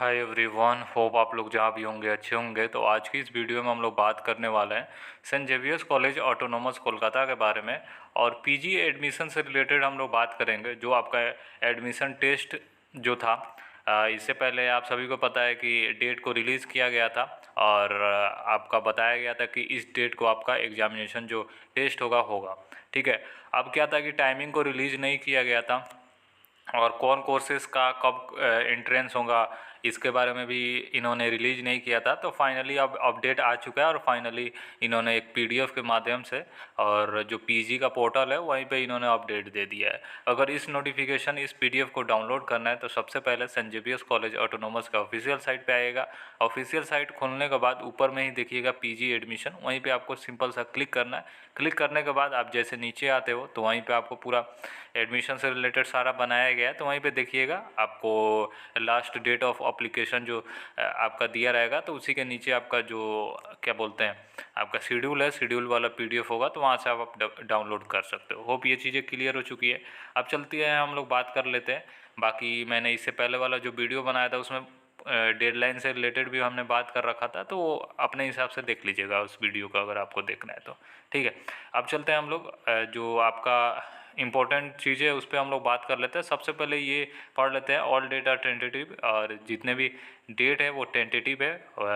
Hi everyone, hope आप लोग जहाँ भी होंगे अच्छे होंगे। तो आज की इस वीडियो में हम लोग बात करने वाले हैं Saint Xavier's College autonomous Kolkata के बारे में। और पीजी एडमिशन से रिलेटेड हम लोग बात करेंगे। जो आपका एडमिशन टेस्ट जो था, इससे पहले आप सभी को पता है कि डेट को रिलीज़ किया गया था और आपका बताया गया था कि इस डेट को आपका एग्जामिनेशन जो टेस्ट होगा होगा। ठीक है। अब क्या था कि टाइमिंग को रिलीज़ नहीं किया गया था और कौन कोर्सेज़ का कब एंट्रेंस होगा इसके बारे में भी इन्होंने रिलीज़ नहीं किया था। तो फाइनली अब अपडेट आ चुका है और फाइनली इन्होंने एक पीडीएफ के माध्यम से और जो पीजी का पोर्टल है वहीं पे इन्होंने अपडेट दे दिया है। अगर इस नोटिफिकेशन इस पीडीएफ को डाउनलोड करना है तो सबसे पहले सेंट जेवियर्स कॉलेज ऑटोनोमस का ऑफिशियल साइट पे आएगा। ऑफिशियल साइट खोलने के बाद ऊपर में ही देखिएगा पीजी एडमिशन, वहीं पर आपको सिंपल सा क्लिक करना है। क्लिक करने के बाद आप जैसे नीचे आते हो तो वहीं पर आपको पूरा एडमिशन से रिलेटेड सारा बनाया गया है। तो वहीं पे देखिएगा आपको लास्ट डेट ऑफ अप्लीकेशन जो आपका दिया रहेगा, तो उसी के नीचे आपका जो क्या बोलते हैं आपका शेड्यूल है, शेड्यूल वाला पीडीएफ होगा, तो वहाँ से आप डाउनलोड कर सकते हो। होप ये चीज़ें क्लियर हो चुकी है। अब चलती है, हम लोग बात कर लेते हैं। बाकी मैंने इससे पहले वाला जो वीडियो बनाया था उसमें डेडलाइन से रिलेटेड भी हमने बात कर रखा था, तो वो अपने हिसाब से देख लीजिएगा उस वीडियो को अगर आपको देखना है तो। ठीक है। अब चलते हैं हम लोग जो आपका इम्पोर्टेंट चीज़ें उस पर हम लोग बात कर लेते हैं। सबसे पहले ये पढ़ लेते हैं, ऑल डेट आर टेंटेटिव, और जितने भी डेट है वो टेंटेटिव है।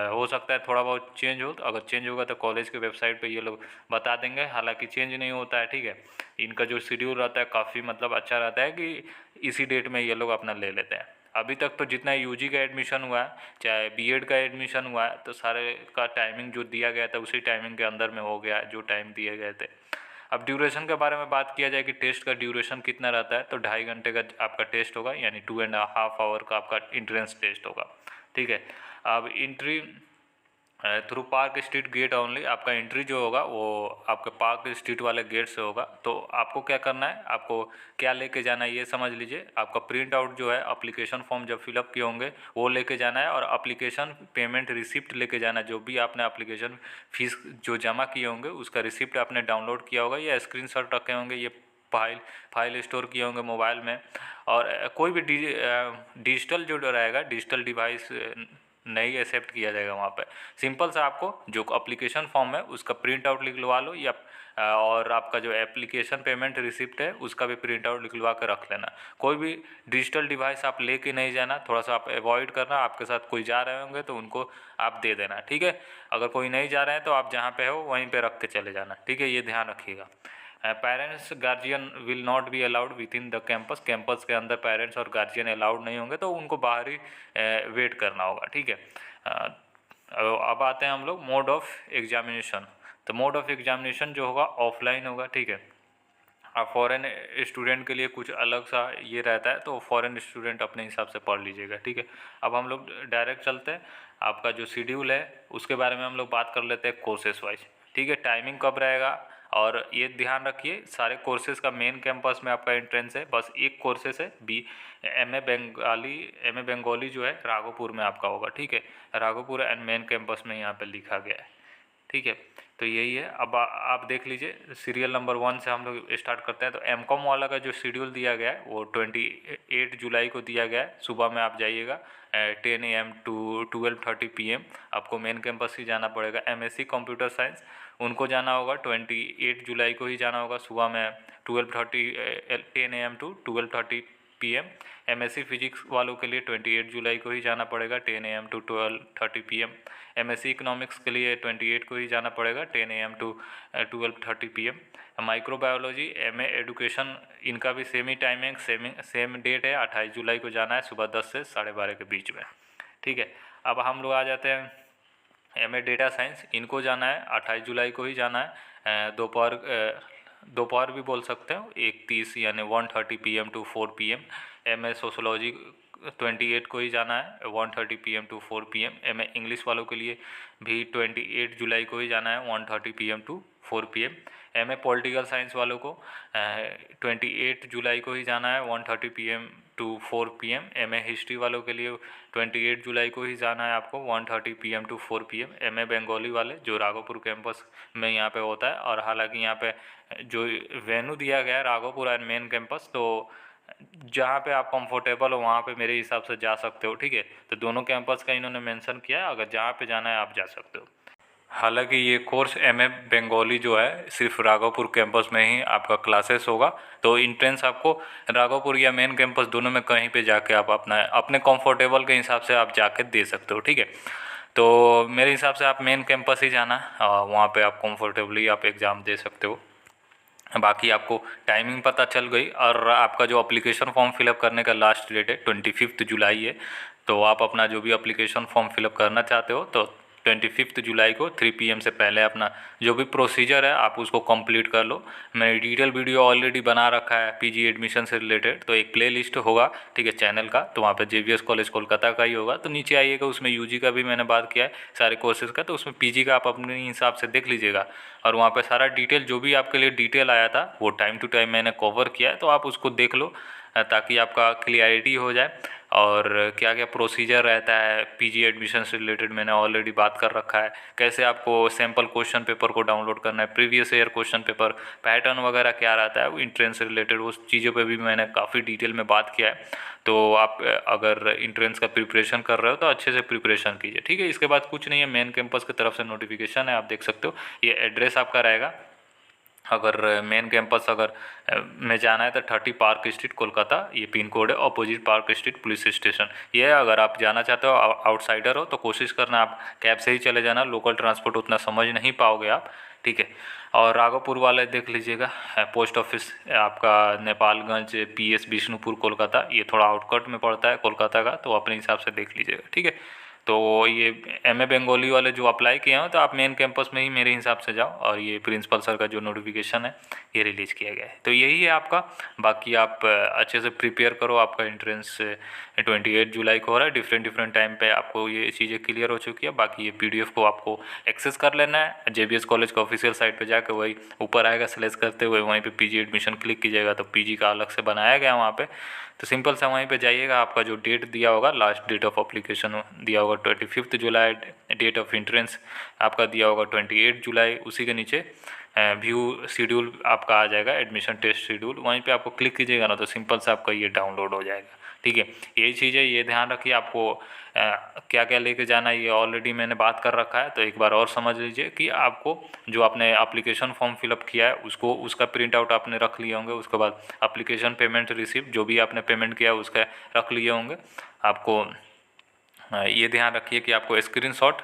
हो सकता है थोड़ा बहुत चेंज हो, तो अगर चेंज होगा तो कॉलेज के वेबसाइट पे ये लोग बता देंगे, हालांकि चेंज नहीं होता है। ठीक है। इनका जो शेड्यूल रहता है काफ़ी मतलब अच्छा रहता है कि इसी डेट में ये लोग अपना ले लेते हैं। अभी तक तो जितना यूजी का एडमिशन हुआ है, चाहे बीएड का एडमिशन हुआ है, तो सारे का टाइमिंग जो दिया गया था उसी टाइमिंग के अंदर में हो गया जो टाइम दिए गए थे। अब ड्यूरेशन के बारे में बात किया जाए कि टेस्ट का ड्यूरेशन कितना रहता है, तो 2.5 घंटे का आपका टेस्ट होगा, यानी 2.5 आवर का आपका इंट्रेंस टेस्ट होगा। ठीक है। अब entry through park street get only, आपका एंट्री जो होगा वो आपके पार्क स्ट्रीट वाले गेट से होगा। तो आपको क्या करना है, आपको क्या लेके जाना है ये समझ लीजिए। आपका प्रिंट आउट जो है एप्लीकेशन फॉर्म जब फिलअप किए होंगे वो लेके जाना है, और एप्लीकेशन पेमेंट रिसिप्ट लेके जाना है। जो भी आपने एप्लीकेशन फीस जो जमा किए होंगे उसका रिसिप्ट आपने डाउनलोड किया होगा या स्क्रीनशॉट रखे होंगे, ये फाइल स्टोर किए होंगे मोबाइल में। और कोई भी डिजिटल जो रहेगा, डिजिटल डिवाइस नहीं एक्सेप्ट किया जाएगा वहाँ पे। सिंपल सा आपको जो एप्लीकेशन फॉर्म है उसका प्रिंट आउट निकलवा लो, या और आपका जो एप्लीकेशन पेमेंट रिसिप्ट है उसका भी प्रिंट आउट निकलवा कर रख लेना। कोई भी डिजिटल डिवाइस आप लेके नहीं जाना, थोड़ा सा आप अवॉइड करना। आपके साथ कोई जा रहे होंगे तो उनको आप दे देना। ठीक है। अगर कोई नहीं जा रहे हैं तो आप जहाँ पे हो वहीं पे रख के चले जाना। ठीक है, ये ध्यान रखिएगा। Parents guardian will not be allowed with in the campus, campus के अंदर पेरेंट्स और गार्जियन अलाउड नहीं होंगे, तो उनको बाहर ही वेट करना होगा। ठीक है। अब आते हैं हम लोग मोड ऑफ एग्जामिनेशन। तो मोड ऑफ एग्जामिनेशन जो होगा ऑफलाइन होगा। ठीक है। अब फॉरेन स्टूडेंट के लिए कुछ अलग सा ये रहता है, तो फॉरेन स्टूडेंट अपने हिसाब से पढ़ लीजिएगा। ठीक है। अब हम लोग डायरेक्ट चलते हैं, आपका जो शेड्यूल है उसके बारे में हम लोग बात कर लेते हैं कोर्सेस वाइज। ठीक है। टाइमिंग कब रहेगा, और ये ध्यान रखिए सारे कोर्सेज़ का मेन कैंपस में आपका एंट्रेंस है, बस एक कोर्सेस है एम ए बंगाली जो है राघोपुर में आपका होगा। ठीक है। राघोपुर एंड मेन कैंपस में यहाँ पे लिखा गया है। ठीक है। तो यही है। अब आप देख लीजिए, सीरियल नंबर 1 से हम लोग स्टार्ट करते हैं। तो एमकॉम वाला का जो शेड्यूल दिया गया है वो 28 जुलाई को दिया गया है। सुबह में आप जाइएगा 10 AM टू 12:30 PM। आपको मेन कैंपस ही जाना पड़ेगा। एमएससी कंप्यूटर साइंस उनको जाना होगा 28 जुलाई को ही जाना होगा, सुबह में 10 AM to 12:30 PM। MSc physics वालों के लिए 28 जुलाई को ही जाना पड़ेगा 10 AM to 12:30 PM। MSc economics के लिए 28 को ही जाना पड़ेगा 10 AM to 12:30 PM। Microbiology MA education इनका भी सेम ही टाइमिंग सेम डेट है, 28 जुलाई को जाना है, सुबह 10 से 12:30 के बीच में। ठीक है। अब हम लोग आ जाते हैं एमए डेटा साइंस, इनको जाना है 28 जुलाई को ही जाना है। दोपहर भी बोल सकते हो, 1:30 यानी 1:30 PM to 4 PM। MA sociology 28 को ही जाना है 1:30 PM to 4 PM। MA English वालों के लिए भी 28 जुलाई को ही जाना है 1:30 PM to 4 PM। MA political science वालों को 28 जुलाई को ही जाना है 1:30 PM to 4 PM। MA history वालों के लिए 28 जुलाई को ही जाना है आपको 1:30 PM to 4 PM। MA Bengali वाले जो राघोपुर कैंपस में यहाँ पे होता है, और हालांकि यहाँ पे जो वेन्यू दिया गया है राघोपुर एंड मेन कैंपस, तो जहाँ पे आप कंफर्टेबल हो वहाँ पे मेरे हिसाब से जा सकते हो, ठीक है। तो दोनों कैंपस का इन्होंने मेंशन किया है, अगर जहाँ पे जाना है आप जा सकते हो। हालांकि ये कोर्स एमए बंगाली जो है सिर्फ राघोपुर कैंपस में ही आपका क्लासेस होगा, तो इंट्रेंस आपको राघोपुर या मेन कैंपस दोनों में कहीं पे जाके आप अपना अपने कंफर्टेबल के हिसाब से आप जाके दे सकते हो, ठीक है। तो मेरे हिसाब से आप मेन कैंपस ही जाना, वहाँ पे आप कंफर्टेबली आप एग्ज़ाम दे सकते हो। बाकी आपको टाइमिंग पता चल गई, और आपका जो अप्लीकेशन फॉर्म फिलअप करने का लास्ट डेट है 25 जुलाई है। तो आप अपना जो भी अप्लीकेशन फॉर्म फिलअप करना चाहते हो तो 25 जुलाई को 3 PM से पहले अपना जो भी प्रोसीजर है आप उसको कंप्लीट कर लो। मैंने डिटेल वीडियो ऑलरेडी बना रखा है पीजी एडमिशन से रिलेटेड, तो एक प्ले लिस्ट होगा, ठीक है, चैनल का, तो वहाँ पे जेवीएस कॉलेज कोलकाता का ही होगा। तो नीचे आइएगा, उसमें यूजी का भी मैंने बात किया है सारे कोर्सेज़ का, तो उसमें पीजी का आप अपने हिसाब से देख लीजिएगा। और वहाँ पे सारा डिटेल जो भी आपके लिए डिटेल आया था वो टाइम टू टाइम मैंने कवर किया है, तो आप उसको देख लो ताकि आपका क्लियरिटी हो जाए। और क्या क्या प्रोसीजर रहता है पीजी एडमिशन से रिलेटेड मैंने ऑलरेडी बात कर रखा है। कैसे आपको सैम्पल क्वेश्चन पेपर को डाउनलोड करना है, previous year question paper pattern वगैरह क्या रहता है, वो इंट्रेंस से रिलेटेड उस चीज़ों पे भी मैंने काफ़ी डिटेल में बात किया है। तो आप अगर इंट्रेंस का प्रिपरेशन कर रहे हो तो अच्छे से प्रिपरेशन कीजिए, ठीक है। इसके बाद कुछ नहीं है, मेन कैंपस की तरफ से नोटिफिकेशन है, आप देख सकते हो। ये एड्रेस आपका रहेगा, अगर मेन कैंपस अगर में जाना है तो 30 पार्क स्ट्रीट कोलकाता, ये पिन कोड है, opposite park street police station. ये है, अगर आप जाना चाहते हो आउटसाइडर हो तो कोशिश करना आप कैब से ही चले जाना, लोकल ट्रांसपोर्ट उतना समझ नहीं पाओगे आप, ठीक है। और राघोपुर वाले देख लीजिएगा, पोस्ट ऑफिस आपका नेपालगंज PS विष्णुपुर कोलकाता, ये थोड़ा आउटकट में पड़ता है कोलकाता का, तो अपने हिसाब से देख लीजिएगा, ठीक है। तो ये एमए बंगाली वाले जो अप्लाई किए हो तो आप मेन कैंपस में ही मेरे हिसाब से जाओ, और ये प्रिंसिपल सर का जो नोटिफिकेशन है ये रिलीज़ किया गया है। तो यही है आपका, बाकी आप अच्छे से प्रिपेयर करो, आपका एंट्रेंस 28 जुलाई को हो रहा है। डिफरेंट टाइम पे आपको ये चीज़ें क्लियर हो चुकी है। बाकी ये PDF को आपको एक्सेस कर लेना है, जेबीएस कॉलेज का ऑफिशियल साइट पर जाकर, वही ऊपर आएगा सेलेक्ट करते हुए, वहीं पर PG एडमिशन क्लिक कीजिएगा तो PG का अलग से बनाया गया वहाँ पर। तो सिंपल सा वहीं पे जाइएगा, आपका जो डेट दिया होगा, लास्ट डेट ऑफ अप्लीकेशन दिया होगा 25 जुलाई, डेट ऑफ एंट्रेंस आपका दिया होगा 28 जुलाई, उसी के नीचे व्यू शेड्यूल आपका आ जाएगा, एडमिशन टेस्ट शेड्यूल, वहीं पे आपको क्लिक कीजिएगा ना तो सिंपल सा आपका ये डाउनलोड हो जाएगा, ठीक है। यही चीज़ है, ये ध्यान रखिए आपको क्या क्या लेके जाना है ये ऑलरेडी मैंने बात कर रखा है। तो एक बार और समझ लीजिए कि आपको जो आपने एप्लीकेशन फॉर्म फिलअप किया है उसको, उसका प्रिंट आउट आपने रख लिए होंगे, उसके बाद एप्लीकेशन पेमेंट रिसिप्ट जो भी आपने पेमेंट किया उसका रख लिए होंगे। आपको ये ध्यान रखिए कि आपको स्क्रीनशॉट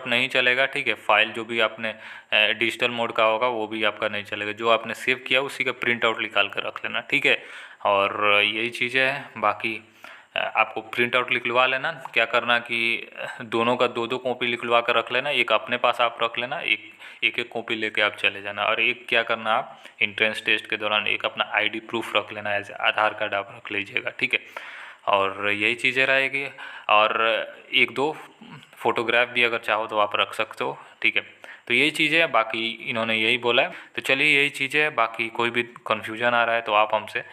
नहीं चलेगा, ठीक है। फाइल जो भी आपने डिजिटल मोड का होगा वो भी आपका नहीं चलेगा, जो आपने सेव किया उसी का प्रिंट आउट निकाल कर रख लेना, ठीक है। और यही चीज़ें हैं, बाकी आपको प्रिंट आउट निकलवा लेना। क्या करना कि दोनों का दो कॉपी निकलवा कर रख लेना, एक अपने पास आप रख लेना, एक कॉपी लेके आप चले जाना। और एक क्या करना, आप एंट्रेंस टेस्ट के दौरान एक अपना ID प्रूफ रख लेना, एज आधार कार्ड आप रख लीजिएगा, ठीक है। और यही चीज़ें रहेगी, और एक दो फोटोग्राफ भी अगर चाहो तो आप रख सकते हो, ठीक है। तो यही चीज़ें हैं, बाकी इन्होंने यही बोला है। तो चलिए यही चीज़ें हैं, बाकी कोई भी कन्फ्यूजन आ रहा है तो आप हमसे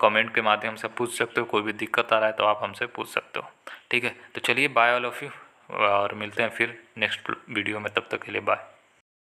कमेंट के माध्यम से पूछ सकते हो, कोई भी दिक्कत आ रहा है तो आप हमसे पूछ सकते हो, ठीक है। तो चलिए बाय ऑल ऑफ़ यू, और मिलते हैं फिर नेक्स्ट वीडियो में, तब तक के लिए बाय।